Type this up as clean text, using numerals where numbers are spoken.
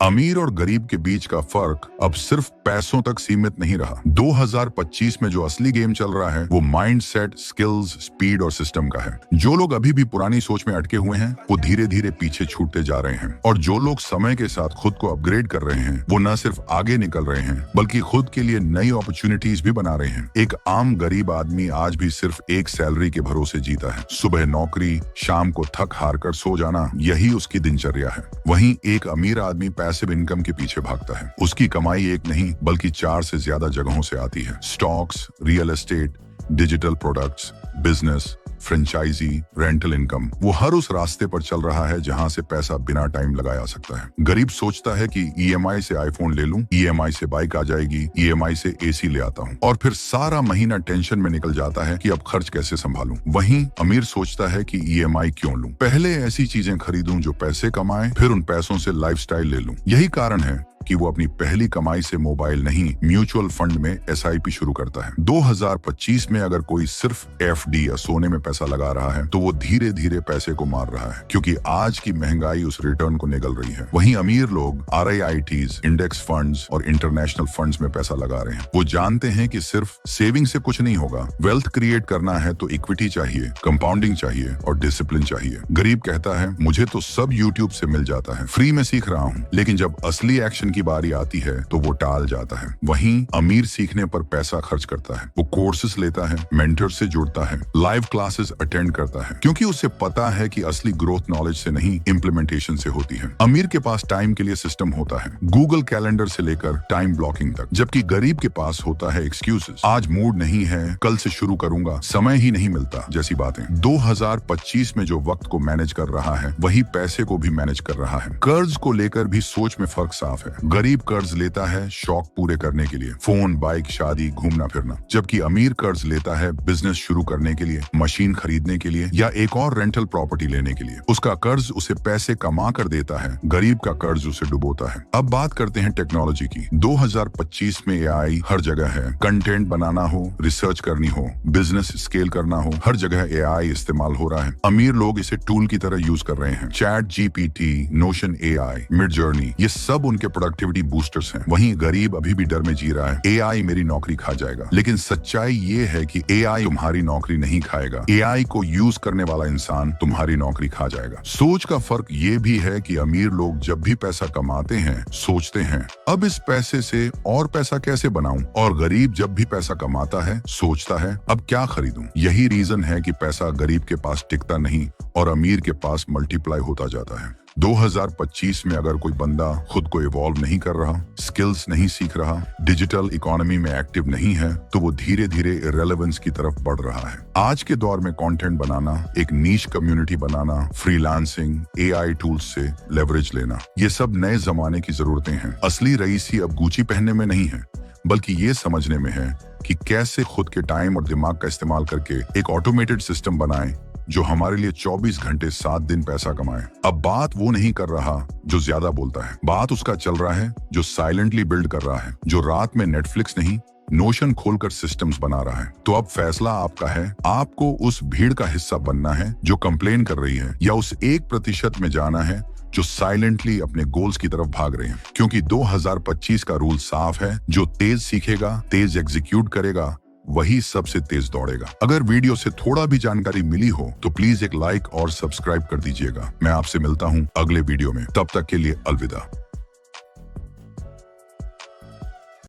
अमीर और गरीब के बीच का फर्क अब सिर्फ पैसों तक सीमित नहीं रहा। 2025 में जो असली गेम चल रहा है वो माइंडसेट, स्किल्स, स्पीड और सिस्टम का है। जो लोग अभी भी पुरानी सोच में अटके हुए हैं वो धीरे धीरे पीछे छूटते जा रहे हैं, और जो लोग समय के साथ खुद को अपग्रेड कर रहे हैं वो न सिर्फ आगे निकल रहे हैं बल्कि खुद के लिए नई अपॉर्चुनिटीज भी बना रहे हैं। एक आम गरीब आदमी आज भी सिर्फ एक सैलरी के भरोसे जीता है। सुबह नौकरी, शाम को थक हार कर सो जाना, यही उसकी दिनचर्या है। वहीं एक अमीर आदमी पैसिव इनकम के पीछे भागता है। उसकी कमाई एक नहीं बल्कि 4 से ज्यादा जगहों से आती है। Stocks, real estate, digital products, business, franchisee, rental income. वो हर उस रास्ते पर चल रहा है जहां से पैसा बिना टाइम लगाया सकता है। गरीब सोचता है कि ईएमआई से आईफोन ले लूं, ईएमआई से बाइक आ जाएगी, ईएमआई से एसी ले आता हूं, और फिर सारा महीना टेंशन में निकल जाता है कि अब खर्च कैसे संभालूं। वहीं अमीर सोचता है कि ईएमआई क्यों लूं, पहले ऐसी चीजें खरीदूं जो पैसे कमाएं, फिर उन पैसों से लाइफस्टाइल ले लूं। यही कारण है कि वो अपनी पहली कमाई से मोबाइल नहीं, म्यूचुअल फंड में एसआईपी शुरू करता है। 2025 में अगर कोई सिर्फ एफडी या सोने में पैसा लगा रहा है तो वो धीरे धीरे पैसे को मार रहा है, क्योंकि आज की महंगाई उस रिटर्न को निगल रही है। वहीं अमीर लोग आरआईआईटीज, इंडेक्स फंड्स और इंटरनेशनल फंड्स में पैसा लगा रहे हैं। वो जानते हैं कि सिर्फ सेविंग से कुछ नहीं होगा। वेल्थ क्रिएट करना है तो इक्विटी चाहिए, कंपाउंडिंग चाहिए और डिसिप्लिन चाहिए। गरीब कहता है मुझे तो सब यूट्यूब से मिल जाता है, फ्री में सीख रहा हूँ, लेकिन जब असली एक्शन की बारी आती है तो वो टाल जाता है। वहीं अमीर सीखने पर पैसा खर्च करता है। वो कोर्सेस लेता है, मेंटर से जुड़ता है, लाइव क्लासेस अटेंड करता है, क्योंकि उसे पता है कि असली ग्रोथ नॉलेज से नहीं, इम्प्लीमेंटेशन से होती है। अमीर के पास टाइम के लिए सिस्टम होता है, गूगल कैलेंडर से लेकर टाइम ब्लॉकिंग तक, जबकि गरीब के पास होता है एक्सक्यूजेस। आज मूड नहीं है, कल से शुरू करूंगा, समय ही नहीं मिलता जैसी बातें। 2025 में जो वक्त को मैनेज कर रहा है वही पैसे को भी मैनेज कर रहा है। कर्ज को लेकर भी सोच में फर्क साफ है। गरीब कर्ज लेता है शौक पूरे करने के लिए, फोन, बाइक, शादी, घूमना फिरना, जबकि अमीर कर्ज लेता है बिजनेस शुरू करने के लिए, मशीन खरीदने के लिए या एक और रेंटल प्रॉपर्टी लेने के लिए। उसका कर्ज उसे पैसे कमा कर देता है, गरीब का कर्ज उसे डुबोता है। अब बात करते हैं टेक्नोलॉजी की। 2025 में एआई हर जगह है। कंटेंट बनाना हो, रिसर्च करनी हो, बिजनेस स्केल करना हो, हर जगह एआई इस्तेमाल हो रहा है। अमीर लोग इसे टूल की तरह यूज कर रहे हैं। Chat GPT, notion AI, Midjourney, ये सब उनके प्रोडक्टिविटी बूस्टर्स हैं। वहीं गरीब अभी भी डर में जी रहा है, एआई मेरी नौकरी खा जाएगा। लेकिन सच्चाई ये है कि एआई तुम्हारी नौकरी नहीं खाएगा, एआई को यूज करने वाला इंसान तुम्हारी नौकरी खा जाएगा। सोच का फर्क ये भी है कि अमीर लोग जब भी पैसा कमाते हैं सोचते हैं अब इस पैसे से और पैसा कैसे बनाऊं, और गरीब जब भी पैसा कमाता है सोचता है अब क्या खरीदूं। यही रीजन है कि पैसा गरीब के पास टिकता नहीं और अमीर के पास मल्टीप्लाई होता जाता है। 2025 में अगर कोई बंदा खुद को इवॉल्व नहीं कर रहा, स्किल्स नहीं सीख रहा, डिजिटल इकोनॉमी में एक्टिव नहीं है, तो वो धीरे धीरे इररिलेवेंस की तरफ बढ़ रहा है। आज के दौर में कंटेंट बनाना, एक नीश कम्युनिटी बनाना, फ्रीलांसिंग, एआई टूल्स से लेवरेज लेना, ये सब नए जमाने की जरूरतें हैं। असली रईसी अब गुची पहनने में नहीं है बल्कि ये समझने में है कि कैसे खुद के टाइम और दिमाग का इस्तेमाल करके एक ऑटोमेटेड सिस्टम बनाएं जो हमारे लिए 24 घंटे 7 दिन पैसा कमाए। अब बात वो नहीं कर रहा जो ज्यादा बोलता है, बात उसका चल रहा है जो साइलेंटली बिल्ड कर रहा है, जो रात में नेटफ्लिक्स नहीं नोशन खोलकर सिस्टम्स बना रहा है। तो अब फैसला आपका है, आपको उस भीड़ का हिस्सा बनना है जो कंप्लेन कर रही है, या उस 1% में जाना है जो साइलेंटली अपने गोल्स की तरफ भाग रहे हैं। क्योंकि 2025 का रूल साफ है, जो तेज सीखेगा, तेज एग्जीक्यूट करेगा, वही सबसे तेज दौड़ेगा। अगर वीडियो से थोड़ा भी जानकारी मिली हो तो प्लीज एक लाइक और सब्सक्राइब कर दीजिएगा। मैं आपसे मिलता हूं अगले वीडियो में, तब तक के लिए अलविदा।